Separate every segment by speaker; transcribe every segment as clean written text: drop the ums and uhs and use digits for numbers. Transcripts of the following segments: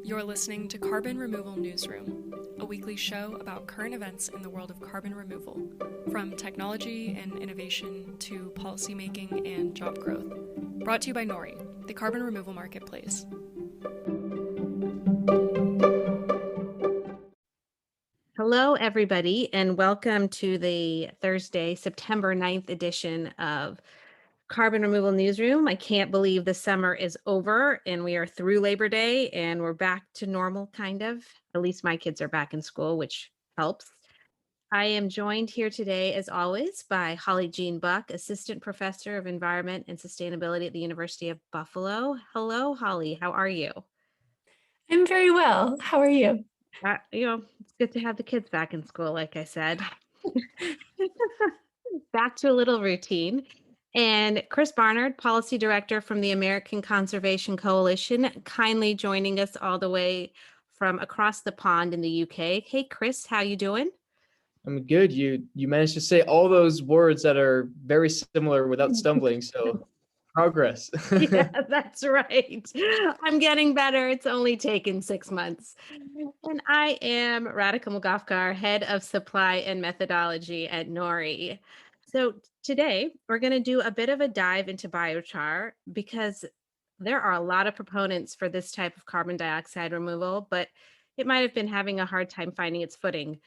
Speaker 1: You're listening to Carbon Removal Newsroom, a weekly show about current events in the world of carbon removal, from technology and innovation to policymaking and job growth. Brought to you by Nori, the carbon removal marketplace.
Speaker 2: Hello, everybody, and welcome to the Thursday, September 9th edition of Carbon Removal Newsroom. I can't believe the summer is over and we are through Labor Day and we're back to normal, kind of. At least my kids are back in school, which helps. I am joined here today, as always, by Holly Jean Buck, Assistant Professor of Environment and Sustainability at the University of Buffalo. Hello, Holly. How are you?
Speaker 3: I'm very well. How are you?
Speaker 2: It's good to have the kids back in school, like I said. Back to a little routine. And Chris Barnard, Policy Director from the American Conservation Coalition, kindly joining us all the way from across the pond in the UK. Hey, Chris, how you doing?
Speaker 4: I'm good. You managed to say all those words that are very similar without stumbling. So progress.
Speaker 2: Yeah, that's right. I'm getting better. It's only taken 6 months. And I am Radhika Mugafkar, Head of Supply and Methodology at Nori. So today we're going to do a bit of a dive into biochar because there are a lot of proponents for this type of carbon dioxide removal, but it might have been having a hard time finding its footing,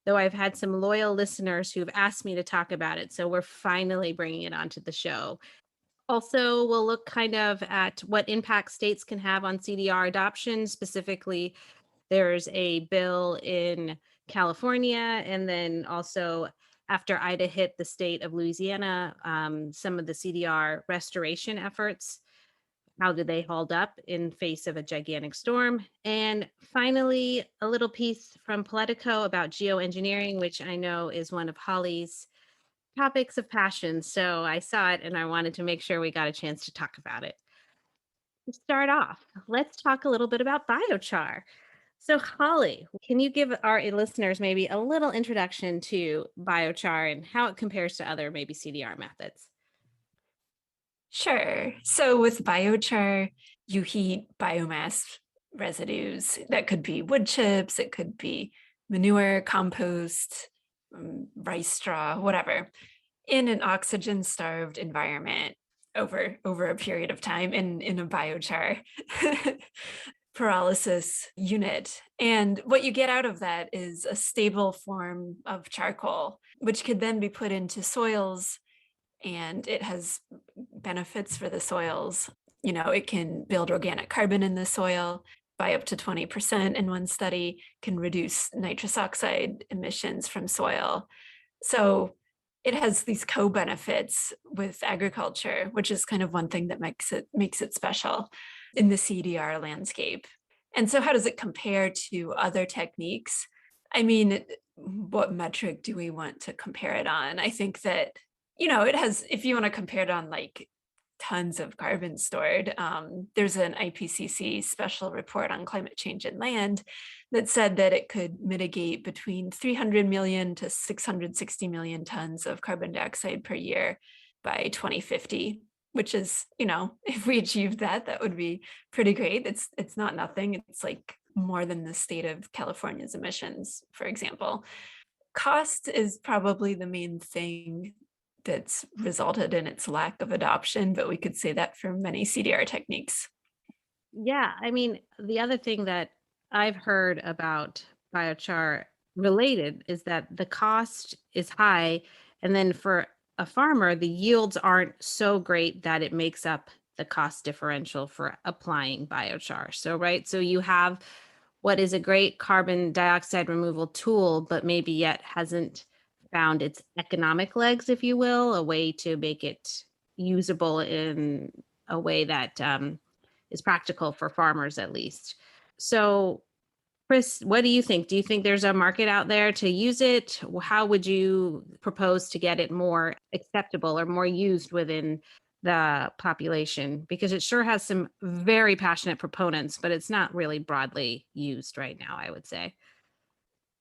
Speaker 2: though I've had some loyal listeners who've asked me to talk about it. So we're finally bringing it onto the show. Also, we'll look kind of at what impact states can have on CDR adoption. Specifically, there's a bill in California, and then also after Ida hit the state of Louisiana, some of the CDR restoration efforts. How did they hold up in face of a gigantic storm? And finally, a little piece from Politico about geoengineering, which I know is one of Holly's topics of passion. So I saw it and I wanted to make sure we got a chance to talk about it. To start off, let's talk a little bit about biochar. So Holly, can you give our listeners maybe a little introduction to biochar and how it compares to other maybe CDR methods?
Speaker 3: Sure. So with biochar, you heat biomass residues. That could be wood chips, it could be manure, compost, rice straw, whatever, in an oxygen-starved environment over a period of time in a biochar pyrolysis unit. And what you get out of that is a stable form of charcoal, which could then be put into soils, and it has benefits for the soils. You know, it can build organic carbon in the soil by up to 20% in one study, can reduce nitrous oxide emissions from soil. So it has these co-benefits with agriculture, which is kind of one thing that makes it special in the CDR landscape. And so how does it compare to other techniques? I mean, what metric do we want to compare it on? I think that, you know, it has, if you want to compare it on like tons of carbon stored, there's an IPCC special report on climate change and land that said that it could mitigate between 300 million to 660 million tons of carbon dioxide per year by 2050, which is, you know, if we achieved that, that would be pretty great. It's not nothing. It's like more than the state of California's emissions, for example. Cost is probably the main thing that's resulted in its lack of adoption, but we could say that for many CDR techniques.
Speaker 2: Yeah, I mean, the other thing that I've heard about biochar related is that the cost is high, and then for a farmer, the yields aren't so great that it makes up the cost differential for applying biochar. So, right, so you have what is a great carbon dioxide removal tool, but maybe yet hasn't found its economic legs, if you will, a way to make it usable in a way that is practical for farmers at least. So, Chris, what do you think? Do you think there's a market out there to use it? How would you propose to get it more acceptable or more used within the population? Because it sure has some very passionate proponents, but it's not really broadly used right now, I would say.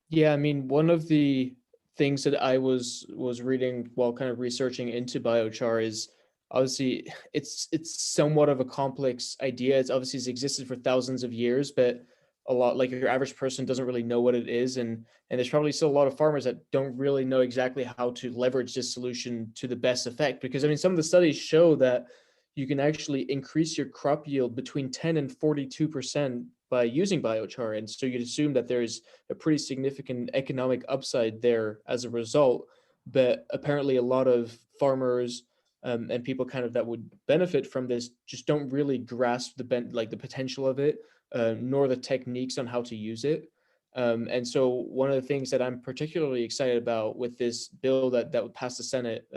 Speaker 4: Yeah, I mean, one of the things that I was reading while kind of researching into biochar is obviously it's somewhat of a complex idea. It's existed for thousands of years, but a lot, like your average person doesn't really know what it is. And there's probably still a lot of farmers that don't really know exactly how to leverage this solution to the best effect. Because I mean, some of the studies show that you can actually increase your crop yield between 10 and 42% by using biochar. And so you'd assume that there's a pretty significant economic upside there as a result. But apparently, a lot of farmers and people kind of that would benefit from this just don't really grasp the potential of it, nor the techniques on how to use it. And so one of the things that I'm particularly excited about with this bill that passed the Senate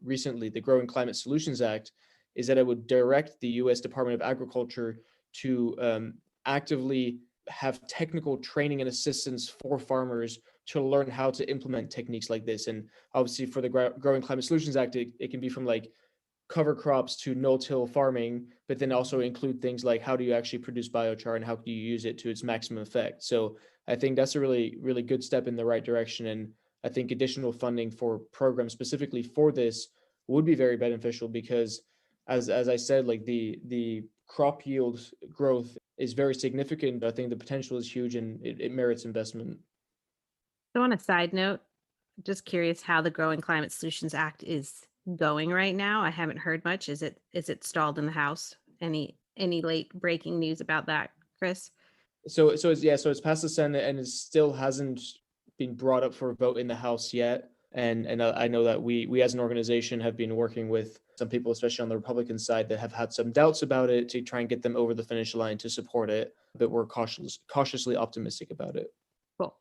Speaker 4: recently, the Growing Climate Solutions Act, is that it would direct the U.S. Department of Agriculture to actively have technical training and assistance for farmers to learn how to implement techniques like this. And obviously for the Growing Climate Solutions Act, it can be from like cover crops to no-till farming, but then also include things like how do you actually produce biochar and how do you use it to its maximum effect. So I think that's a really, really good step in the right direction. And I think additional funding for programs specifically for this would be very beneficial because as I said, like the crop yield growth is very significant. I think the potential is huge and it merits investment.
Speaker 2: So on a side note, just curious how the Growing Climate Solutions Act is going right now. I haven't heard much. Is it stalled in the House? Any late breaking news about that, Chris?
Speaker 4: So it's passed the Senate and it still hasn't been brought up for a vote in the House yet. And I know that we as an organization have been working with some people, especially on the Republican side, that have had some doubts about it to try and get them over the finish line to support it. But we're cautiously optimistic about it.
Speaker 2: Cool.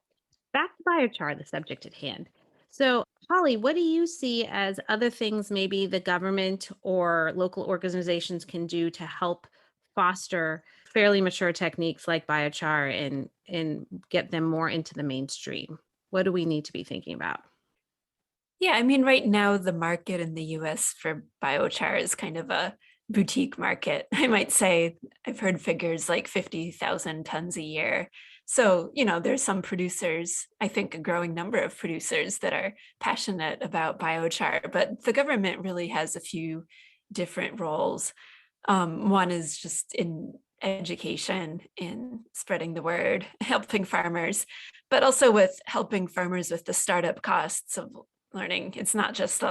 Speaker 2: Back to biochar, the subject at hand. So, Holly, what do you see as other things maybe the government or local organizations can do to help foster fairly mature techniques like biochar and get them more into the mainstream? What do we need to be thinking about?
Speaker 3: Yeah, I mean, right now, the market in the US for biochar is kind of a boutique market. I might say I've heard figures like 50,000 tons a year. So, there's some producers, I think a growing number of producers that are passionate about biochar, but the government really has a few different roles. One is just in education, in spreading the word, helping farmers, but also with helping farmers with the startup costs of learning. It's not just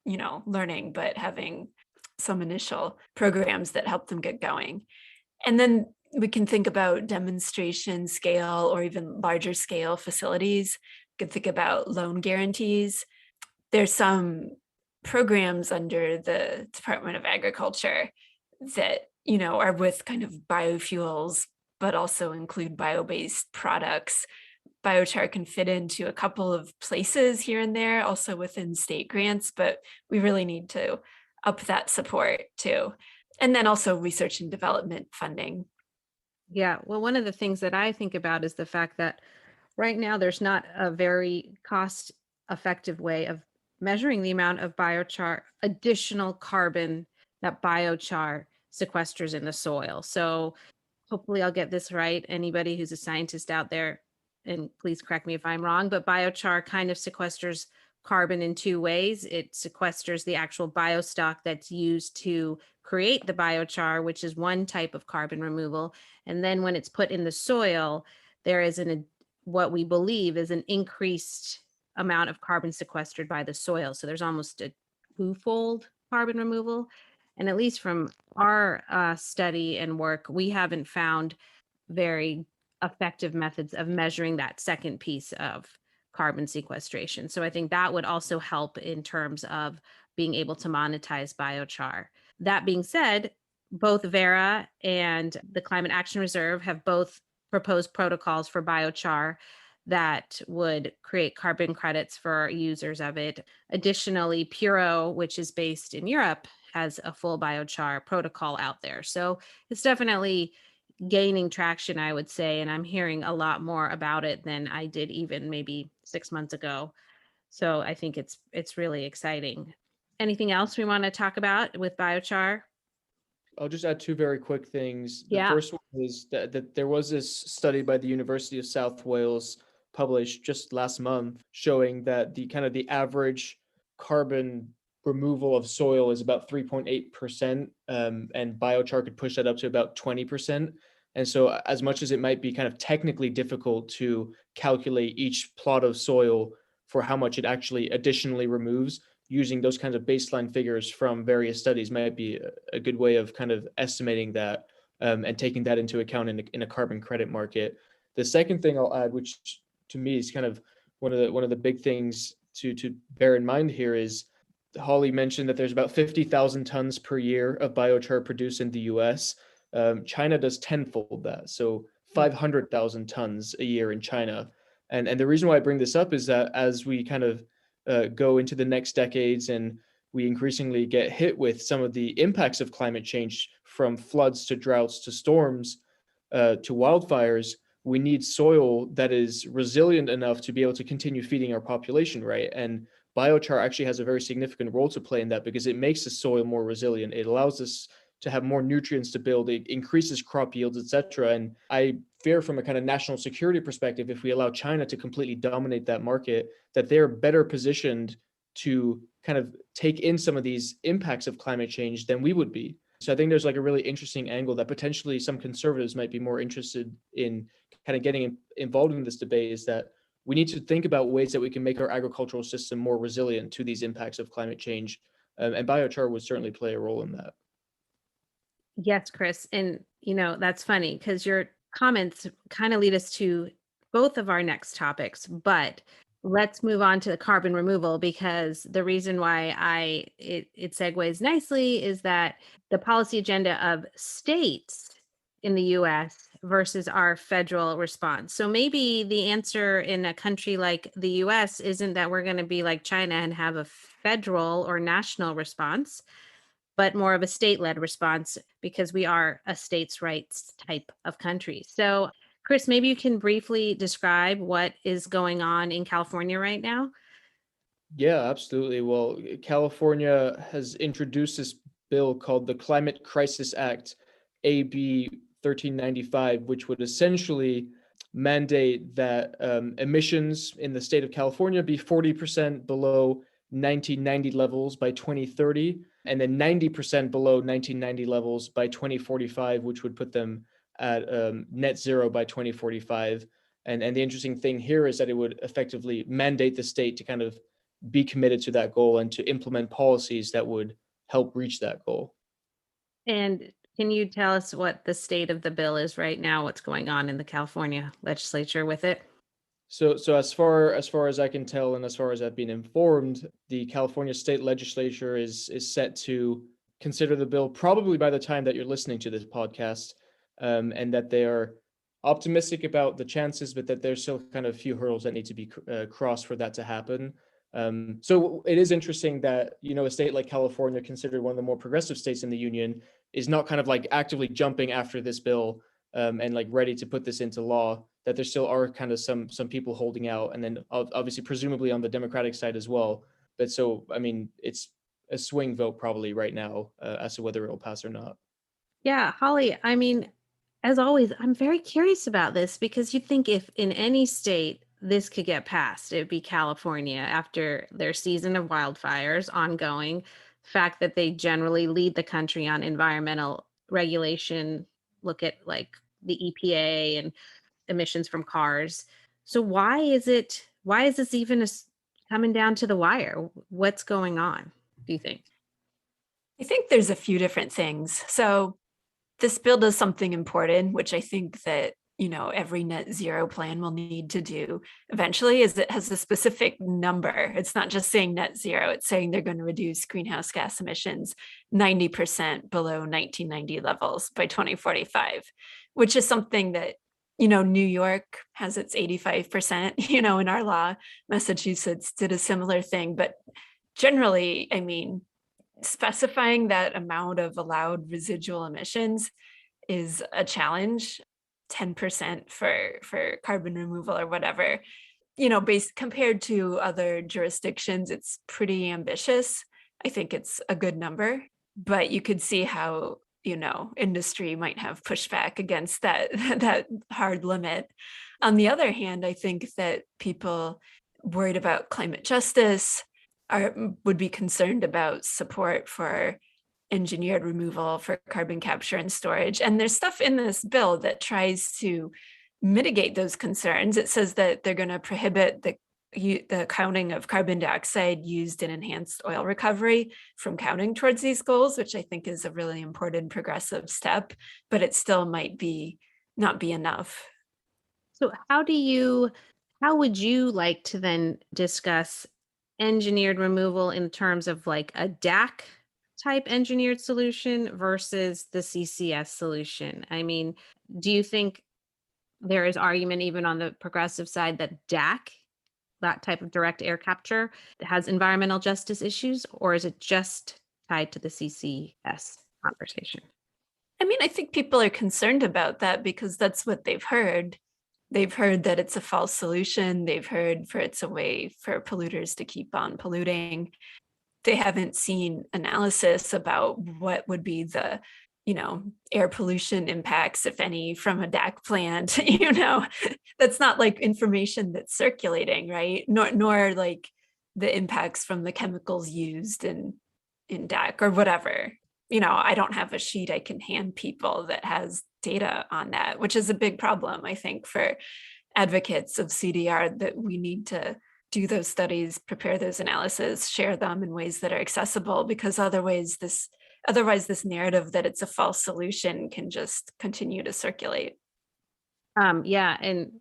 Speaker 3: learning, but having some initial programs that help them get going. And then we can think about demonstration scale or even larger scale facilities. We can think about loan guarantees. There's some programs under the Department of Agriculture that, are with kind of biofuels, but also include bio-based products. Biochar can fit into a couple of places here and there, also within state grants, but we really need to up that support too. And then also research and development funding.
Speaker 2: Yeah, well, one of the things that I think about is the fact that right now there's not a very cost effective way of measuring the amount of biochar, additional carbon that biochar sequesters in the soil. So hopefully I'll get this right. Anybody who's a scientist out there, and please correct me if I'm wrong, but biochar kind of sequesters carbon in two ways. It sequesters the actual biostock that's used to create the biochar, which is one type of carbon removal. And then when it's put in the soil, there is what we believe is an increased amount of carbon sequestered by the soil. So there's almost a twofold carbon removal. And at least from our study and work, we haven't found very effective methods of measuring that second piece of carbon sequestration. So I think that would also help in terms of being able to monetize biochar. That being said, both Vera and the Climate Action Reserve have both proposed protocols for biochar that would create carbon credits for users of it. Additionally, Puro, which is based in Europe, has a full biochar protocol out there. So it's definitely gaining traction, I would say, and I'm hearing a lot more about it than I did even maybe 6 months ago. So I think it's really exciting. Anything else we want to talk about with biochar?
Speaker 4: I'll just add two very quick things. The
Speaker 2: Yeah.
Speaker 4: first one is that there was this study by the University of South Wales published just last month showing that the average carbon removal of soil is about 3.8%, and biochar could push that up to about 20%. And so as much as it might be kind of technically difficult to calculate each plot of soil for how much it actually additionally removes, using those kinds of baseline figures from various studies might be a good way of kind of estimating that and taking that into account in a carbon credit market. The second thing I'll add, which to me is kind of one of the big things to bear in mind here, is Holly mentioned that there's about 50,000 tons per year of biochar produced in the US. China does tenfold that, so 500,000 tons a year in China. And the reason why I bring this up is that as we kind of go into the next decades and we increasingly get hit with some of the impacts of climate change, from floods to droughts to storms to wildfires, we need soil that is resilient enough to be able to continue feeding our population, right? And biochar actually has a very significant role to play in that, because it makes the soil more resilient. It allows us to have more nutrients to build, it increases crop yields, etc. And I fear, from a kind of national security perspective, if we allow China to completely dominate that market, that they're better positioned to kind of take in some of these impacts of climate change than we would be. So I think there's like a really interesting angle that potentially some conservatives might be more interested in kind of getting involved in this debate, is that we need to think about ways that we can make our agricultural system more resilient to these impacts of climate change. And biochar would certainly play a role in that.
Speaker 2: Yes, Chris. And, that's funny because your comments kind of lead us to both of our next topics, but let's move on to the carbon removal, because the reason why it segues nicely is that the policy agenda of states in the US versus our federal response. So maybe the answer in a country like the US isn't that we're going to be like China and have a federal or national response, but more of a state-led response, because we are a states' rights type of country. So, Chris, maybe you can briefly describe what is going on in California right now.
Speaker 4: Yeah, absolutely. Well, California has introduced this bill called the Climate Crisis Act, AB 1395, which would essentially mandate that emissions in the state of California be 40% below 1990 levels by 2030, and then 90% below 1990 levels by 2045, which would put them at net zero by 2045. And the interesting thing here is that it would effectively mandate the state to kind of be committed to that goal and to implement policies that would help reach that goal.
Speaker 2: And can you tell us what the state of the bill is right now? What's going on in the California legislature with it?
Speaker 4: So as far as I can tell, and as far as I've been informed, the California state legislature is set to consider the bill probably by the time that you're listening to this podcast, and that they are optimistic about the chances, but that there's still kind of a few hurdles that need to be crossed for that to happen. So it is interesting that, a state like California, considered one of the more progressive states in the union, is not kind of like actively jumping after this bill and like ready to put this into law, that there still are kind of some people holding out, and then obviously presumably on the Democratic side as well. But so, I mean, it's a swing vote probably right now as to whether it'll pass or not.
Speaker 2: Yeah, Holly, I mean, as always, I'm very curious about this, because you'd think if in any state this could get passed, it'd be California, after their season of wildfires ongoing, fact that they generally lead the country on environmental regulation, look at like the EPA and emissions from cars. So why is this even coming down to the wire? What's going on, do you think?
Speaker 3: I think there's a few different things. So this bill does something important, which I think that, every net zero plan will need to do eventually, is it has a specific number. It's not just saying net zero, it's saying they're going to reduce greenhouse gas emissions 90% below 1990 levels by 2045, which is something that, New York has its 85%, in our law. Massachusetts did a similar thing. But generally, I mean, specifying that amount of allowed residual emissions is a challenge. 10% for carbon removal or whatever, compared to other jurisdictions, it's pretty ambitious. I think it's a good number, but you could see how, industry might have pushback against that hard limit. On the other hand, I think that people worried about climate justice would be concerned about support for engineered removal for carbon capture and storage. And there's stuff in this bill that tries to mitigate those concerns. It says that they're going to prohibit the counting of carbon dioxide used in enhanced oil recovery from counting towards these goals, which I think is a really important progressive step, but it still might not be enough.
Speaker 2: So how would you like to then discuss engineered removal in terms of like a DAC type engineered solution versus the CCS solution? I mean, do you think there is argument even on the progressive side that DAC, that type of direct air capture, has environmental justice issues, or is it just tied to the CCS conversation?
Speaker 3: I mean, I think people are concerned about that because that's what they've heard. They've heard that it's a false solution. They've heard it's a way for polluters to keep on polluting. They haven't seen analysis about what would be the, air pollution impacts, if any, from a DAC plant. That's not like information that's circulating, right? Nor like the impacts from the chemicals used in DAC or whatever. I don't have a sheet I can hand people that has data on that, which is a big problem, I think, for advocates of CDR, that we need to do those studies, prepare those analyses, share them in ways that are accessible, because otherwise this narrative that it's a false solution can just continue to circulate.
Speaker 2: Yeah, and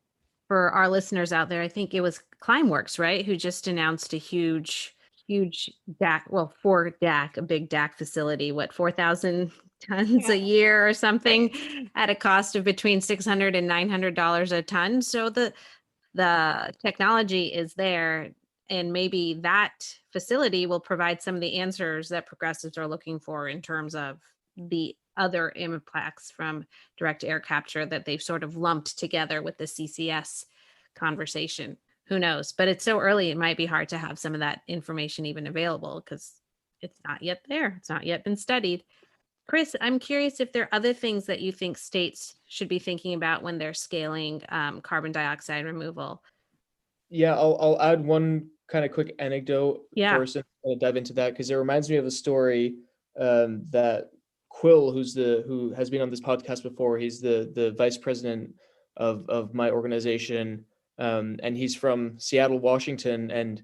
Speaker 2: for our listeners out there, I think it was Climeworks, right, who just announced a huge DAC, for DAC, a big DAC facility, 4,000 tons a year or something, at a cost of between $600 and $900 a ton. So the technology is there, and maybe that facility will provide some of the answers that progressives are looking for in terms of the other impacts from direct air capture that they've sort of lumped together with the CCS conversation. Who knows? But it's so early, it might be hard to have some of that information even available because it's not yet there. It's not yet been studied. Chris, I'm curious if there are other things that you think states should be thinking about when they're scaling carbon dioxide removal.
Speaker 4: Yeah, I'll add one kind of quick anecdote first, and I'll dive into that because it reminds me of a story that Quill, who has been on this podcast before, he's the vice president of my organization, and he's from Seattle, Washington, and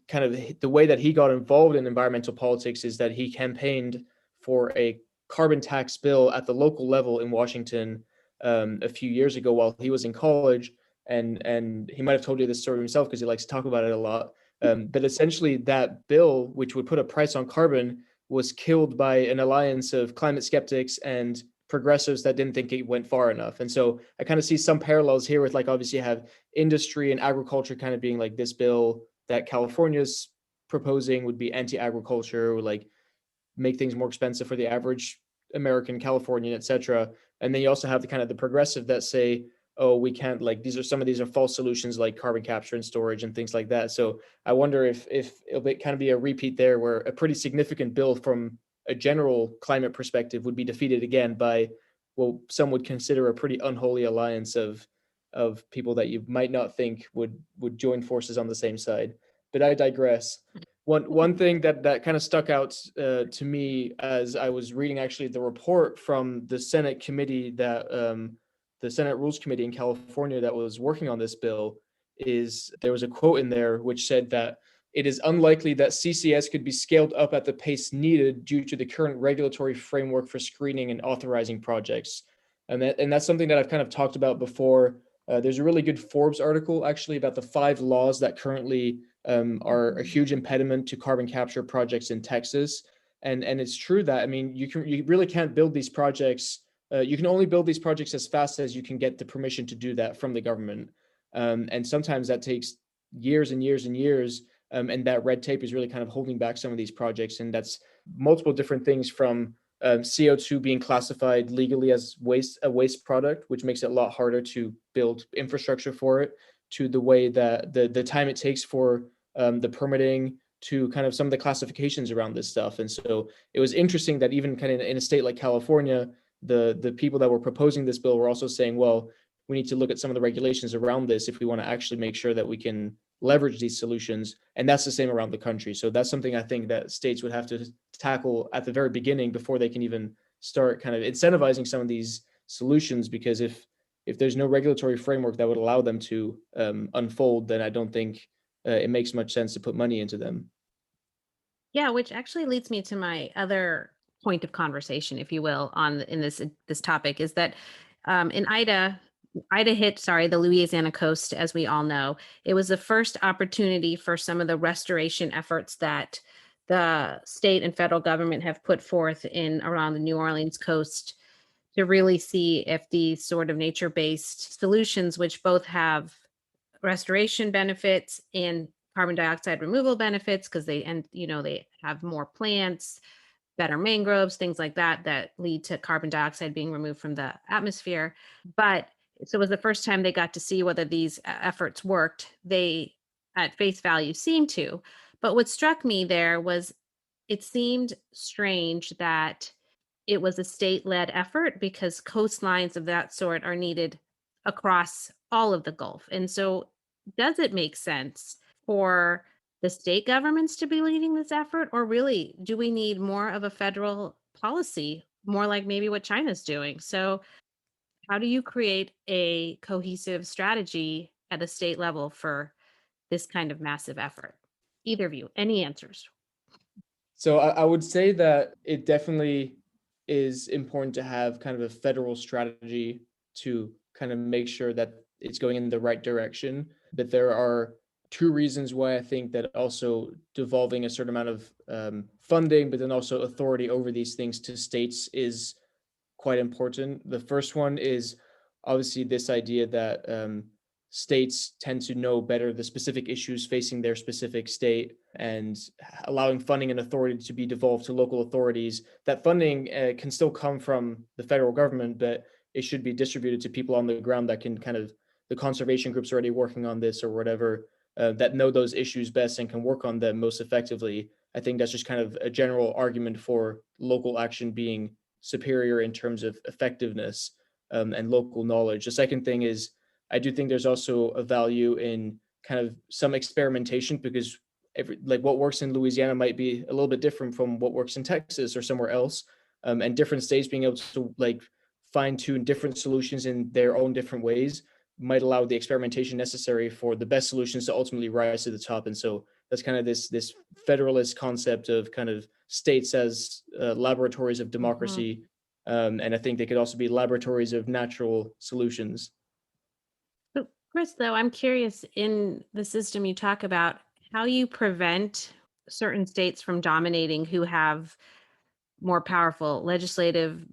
Speaker 4: kind of the way that he got involved in environmental politics is that he campaigned for a carbon tax bill at the local level in Washington a few years ago while he was in college. And he might have told you this story himself because he likes to talk about it a lot. But essentially that bill, which would put a price on carbon, was killed by an alliance of climate skeptics and progressives that didn't think it went far enough. And so I kind of see some parallels here with, like, obviously you have industry and agriculture kind of being like, this bill that California's proposing would be anti-agriculture, would like make things more expensive for the average American, Californian, etc. And then you also have the kind of the progressive that say, oh, we can't, like, some of these are false solutions like carbon capture and storage and things like that. So I wonder if it'll kind of be a repeat there where a pretty significant bill from a general climate perspective would be defeated again by, well, some would consider a pretty unholy alliance of people that you might not think would join forces on the same side. But I digress. One thing that kind of stuck out to me as I was reading actually the report from the Senate committee that the Senate Rules Committee in California that was working on this bill, is there was a quote in there which said that it is unlikely that CCS could be scaled up at the pace needed due to the current regulatory framework for screening and authorizing projects. And that's something that I've kind of talked about before. There's a really good Forbes article actually about the 5 laws that currently are a huge impediment to carbon capture projects in Texas. And it's true that, I mean, you really can't build these projects. You can only build these projects as fast as you can get the permission to do that from the government. And sometimes that takes years and years and years. And that red tape is really kind of holding back some of these projects. And that's multiple different things, from CO2 being classified legally as a waste product, which makes it a lot harder to build infrastructure for it, to the way that the time it takes for the permitting, to kind of some of the classifications around this stuff. And so it was interesting that even kind of in a state like California, the people that were proposing this bill were also saying, well, we need to look at some of the regulations around this if we want to actually make sure that we can leverage these solutions. And that's the same around the country. So that's something I think that states would have to tackle at the very beginning before they can even start kind of incentivizing some of these solutions, because if there's no regulatory framework that would allow them to unfold, then I don't think it makes much sense to put money into them.
Speaker 2: Yeah, which actually leads me to my other point of conversation, if you will, in this topic, is that in Ida hit, the Louisiana coast, as we all know. It was the first opportunity for some of the restoration efforts that the state and federal government have put forth in around the New Orleans coast to really see if these sort of nature-based solutions, which both have restoration benefits and carbon dioxide removal benefits, because they have more plants, better mangroves, things like that, that lead to carbon dioxide being removed from the atmosphere. But so it was the first time they got to see whether these efforts worked. They, at face value, seemed to. But what struck me there was it seemed strange that it was a state-led effort, because coastlines of that sort are needed across all of the Gulf. And so does it make sense for the state governments to be leading this effort, or really do we need more of a federal policy, more like maybe what China's doing? So how do you create a cohesive strategy at a state level for this kind of massive effort? Either of you, any answers?
Speaker 4: So I would say that it definitely is important to have kind of a federal strategy to kind of make sure that it's going in the right direction. But there are two reasons why I think that also devolving a certain amount of funding, but then also authority over these things to states is quite important. The first one is obviously this idea that states tend to know better the specific issues facing their specific state, and allowing funding and authority to be devolved to local authorities. That funding can still come from the federal government, but it should be distributed to people on the ground that can kind of, the conservation groups already working on this or whatever, that know those issues best and can work on them most effectively. I think that's just kind of a general argument for local action being superior in terms of effectiveness and local knowledge. The second thing is, I do think there's also a value in kind of some experimentation, because like what works in Louisiana might be a little bit different from what works in Texas or somewhere else, and different states being able to like fine tune different solutions in their own different ways might allow the experimentation necessary for the best solutions to ultimately rise to the top. And so that's kind of this federalist concept of kind of states as laboratories of democracy, and I think they could also be laboratories of natural solutions.
Speaker 2: So, Chris, though, I'm curious, in the system you talk about, how you prevent certain states from dominating who have more powerful legislative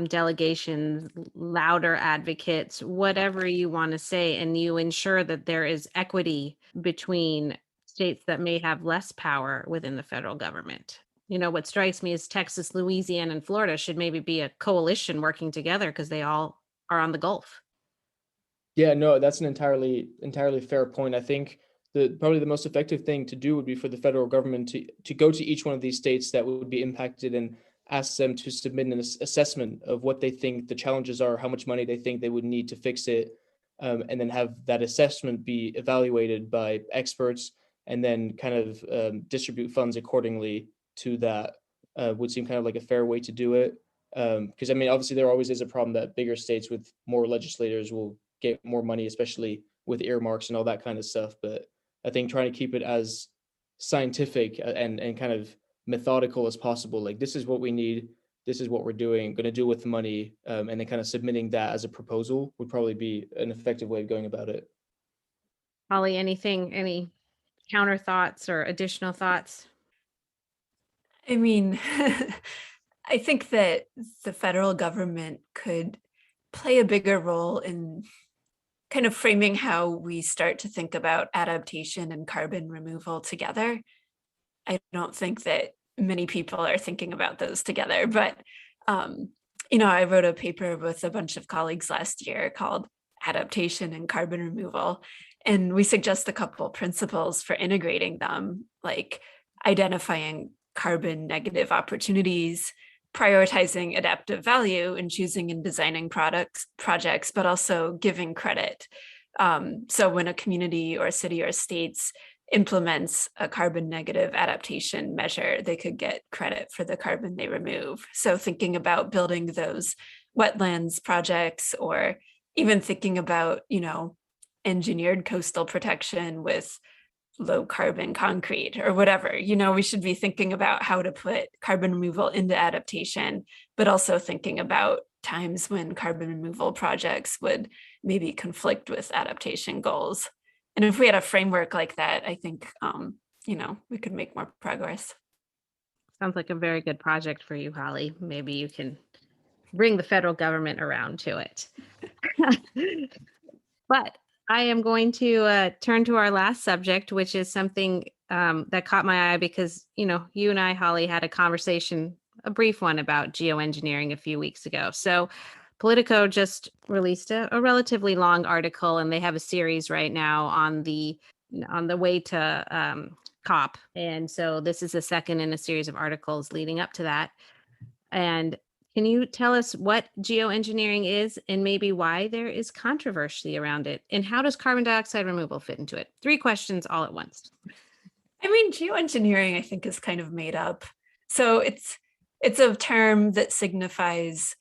Speaker 2: delegations, louder advocates, whatever you want to say, and you ensure that there is equity between states that may have less power within the federal government. What strikes me is Texas, Louisiana, and Florida should maybe be a coalition working together, because they all are on the Gulf.
Speaker 4: Yeah, no, that's an entirely fair point. I think probably the most effective thing to do would be for the federal government to go to each one of these states that would be impacted and ask them to submit an assessment of what they think the challenges are, how much money they think they would need to fix it, and then have that assessment be evaluated by experts, and then kind of distribute funds accordingly to that. Would seem kind of like a fair way to do it. Because I mean, obviously there always is a problem that bigger states with more legislators will get more money, especially with earmarks and all that kind of stuff. But I think trying to keep it as scientific and kind of methodical as possible, like this is what we need, this is what we're going to do with the money, and then kind of submitting that as a proposal would probably be an effective way of going about it.
Speaker 2: Holly, any counter thoughts or additional thoughts?
Speaker 3: I mean, I think that the federal government could play a bigger role in kind of framing how we start to think about adaptation and carbon removal together. I don't think that many people are thinking about those together, but I wrote a paper with a bunch of colleagues last year called Adaptation and Carbon Removal, and we suggest a couple principles for integrating them, like identifying carbon negative opportunities, prioritizing adaptive value, and choosing and designing projects, but also giving credit So when a community or a city or states implements a carbon negative adaptation measure, they could get credit for the carbon they remove. So thinking about building those wetlands projects, or even thinking about, engineered coastal protection with low carbon concrete or whatever, we should be thinking about how to put carbon removal into adaptation, but also thinking about times when carbon removal projects would maybe conflict with adaptation goals. And if we had a framework like that, I think, we could make more progress.
Speaker 2: Sounds like a very good project for you, Holly. Maybe you can bring the federal government around to it. But I am going to turn to our last subject, which is something that caught my eye because, you and I, Holly, had a conversation, a brief one about geoengineering a few weeks ago. So Politico just released a relatively long article, and they have a series right now on the way to COP. And so this is the second in a series of articles leading up to that. And can you tell us what geoengineering is and maybe why there is controversy around it? And how does carbon dioxide removal fit into it? 3 questions all at once.
Speaker 3: I mean, geoengineering, I think, is kind of made up. So it's a term that signifies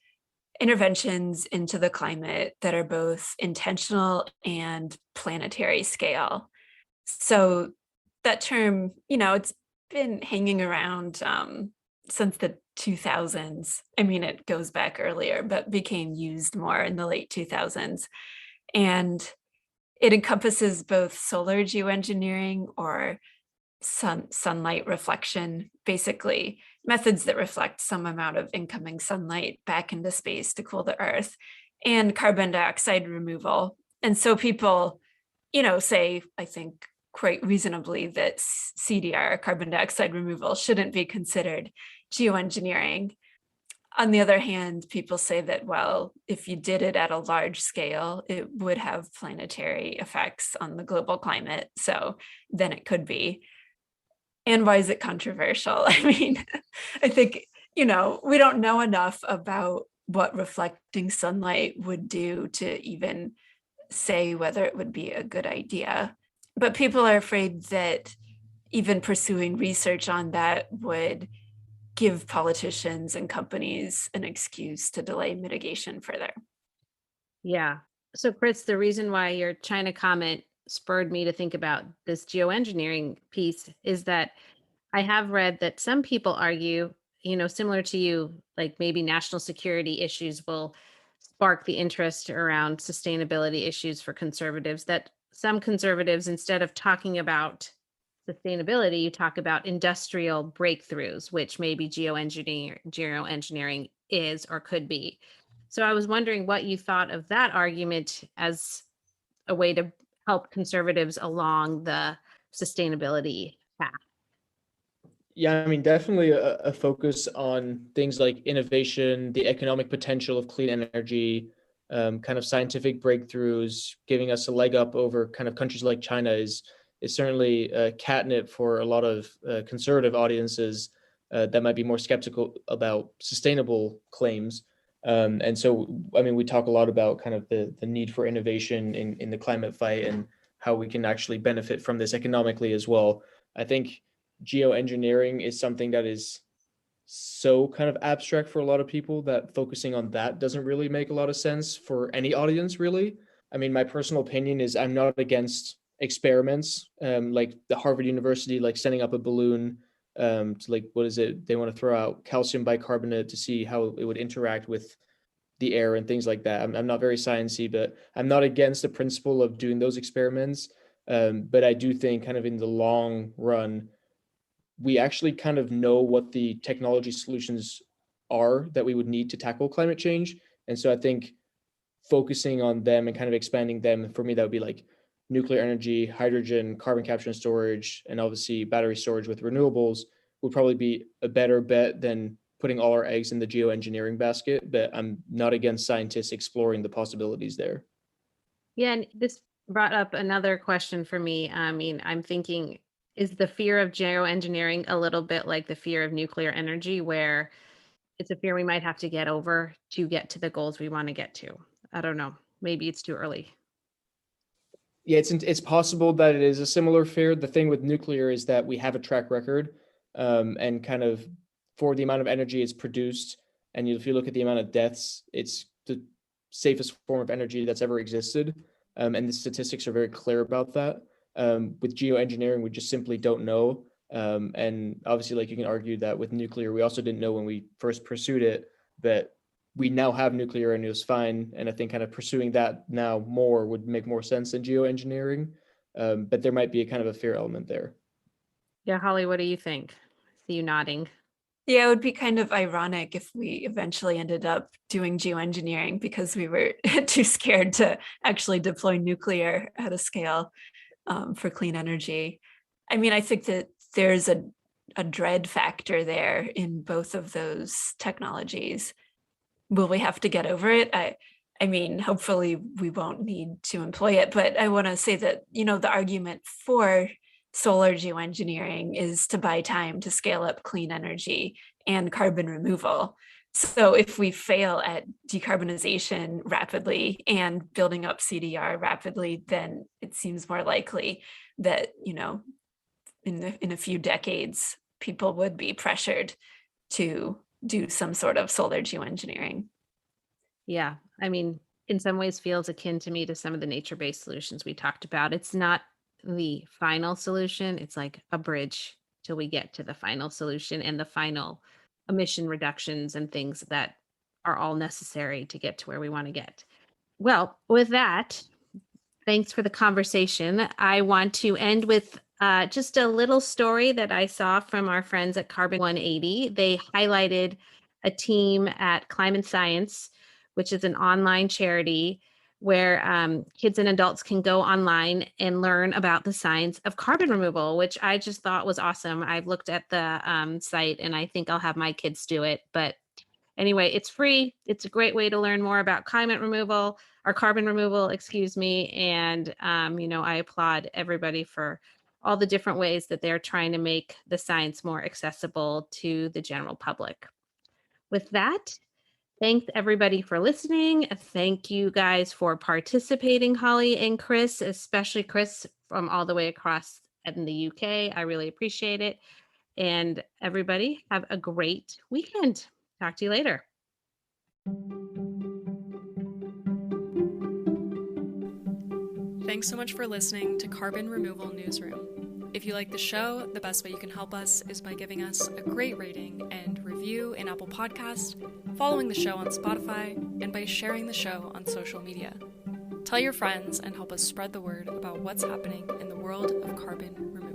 Speaker 3: interventions into the climate that are both intentional and planetary scale. So that term, it's been hanging around since the 2000s. I mean, it goes back earlier, but became used more in the late 2000s. And it encompasses both solar geoengineering, or sunlight reflection, basically methods that reflect some amount of incoming sunlight back into space to cool the earth, and carbon dioxide removal. And so people, say, I think quite reasonably, that CDR, carbon dioxide removal, shouldn't be considered geoengineering. On the other hand, people say that, well, if you did it at a large scale, it would have planetary effects on the global climate. So then it could be. And why is it controversial? I mean, I think, we don't know enough about what reflecting sunlight would do to even say whether it would be a good idea. But people are afraid that even pursuing research on that would give politicians and companies an excuse to delay mitigation further.
Speaker 2: Yeah. So, Chris, the reason why your China comment spurred me to think about this geoengineering piece is that I have read that some people argue, similar to you, like maybe national security issues will spark the interest around sustainability issues for conservatives, that some conservatives, instead of talking about sustainability, you talk about industrial breakthroughs, which maybe geoengineering is or could be. So I was wondering what you thought of that argument as a way to help conservatives along the sustainability path.
Speaker 4: Yeah, I mean, definitely a focus on things like innovation, the economic potential of clean energy, kind of scientific breakthroughs, giving us a leg up over kind of countries like China is certainly catnip for a lot of conservative audiences that might be more skeptical about sustainable claims. And so, I mean, we talk a lot about kind of the need for innovation in the climate fight and how we can actually benefit from this economically as well. I think geoengineering is something that is so kind of abstract for a lot of people that focusing on that doesn't really make a lot of sense for any audience, really. I mean, my personal opinion is I'm not against experiments, like the Harvard University, like sending up a balloon to like, what is it? They want to throw out calcium bicarbonate to see how it would interact with the air and things like that. I'm not very sciencey, but I'm not against the principle of doing those experiments. But I do think kind of in the long run, we actually kind of know what the technology solutions are that we would need to tackle climate change. And so I think focusing on them and kind of expanding them, for me, that would be like nuclear energy, hydrogen, carbon capture and storage, and obviously battery storage with renewables would probably be a better bet than putting all our eggs in the geoengineering basket. But I'm not against scientists exploring the possibilities there.
Speaker 2: Yeah, and this brought up another question for me. I mean, I'm thinking, is the fear of geoengineering a little bit like the fear of nuclear energy, where it's a fear we might have to get over to get to the goals we want to get to? I don't know. Maybe it's too early.
Speaker 4: Yeah, it's possible that it is a similar fear. The thing with nuclear is that we have a track record, and kind of for the amount of energy it's produced, and if you look at the amount of deaths, it's the safest form of energy that's ever existed, and the statistics are very clear about that. With geoengineering, we just simply don't know, and obviously, like you can argue that with nuclear, we also didn't know when we first pursued it that we now have nuclear and it was fine. And I think kind of pursuing that now more would make more sense than geoengineering. But there might be a kind of a fear element there.
Speaker 2: Yeah, Holly, what do you think? See you nodding.
Speaker 3: Yeah, it would be kind of ironic if we eventually ended up doing geoengineering because we were too scared to actually deploy nuclear at a scale for clean energy. I mean, I think that there's a dread factor there in both of those technologies. Will we have to get over it? I mean, hopefully we won't need to employ it, but I want to say that, the argument for solar geoengineering is to buy time to scale up clean energy and carbon removal. So if we fail at decarbonization rapidly and building up CDR rapidly, then it seems more likely that, in a few decades, people would be pressured to do some sort of solar geoengineering.
Speaker 2: Yeah, I mean, in some ways feels akin to me to some of the nature-based solutions we talked about. It's not the final solution. It's like a bridge till we get to the final solution and the final emission reductions and things that are all necessary to get to where we want to get. Well, with that, thanks for the conversation. I want to end with just a little story that I saw from our friends at Carbon 180. They highlighted a team at Climate Science, which is an online charity where kids and adults can go online and learn about the science of carbon removal, which I just thought was awesome. I've looked at the site and I think I'll have my kids do it. But anyway, it's free. It's a great way to learn more about carbon removal, excuse me. And, I applaud everybody for all the different ways that they're trying to make the science more accessible to the general public. With that, thanks everybody for listening. Thank you guys for participating, Holly and Chris, especially Chris from all the way across in the UK. I really appreciate it. And everybody have a great weekend. Talk to you later.
Speaker 1: Thanks so much for listening to Carbon Removal Newsroom. If you like the show, the best way you can help us is by giving us a great rating and review in Apple Podcasts, following the show on Spotify, and by sharing the show on social media. Tell your friends and help us spread the word about what's happening in the world of carbon removal.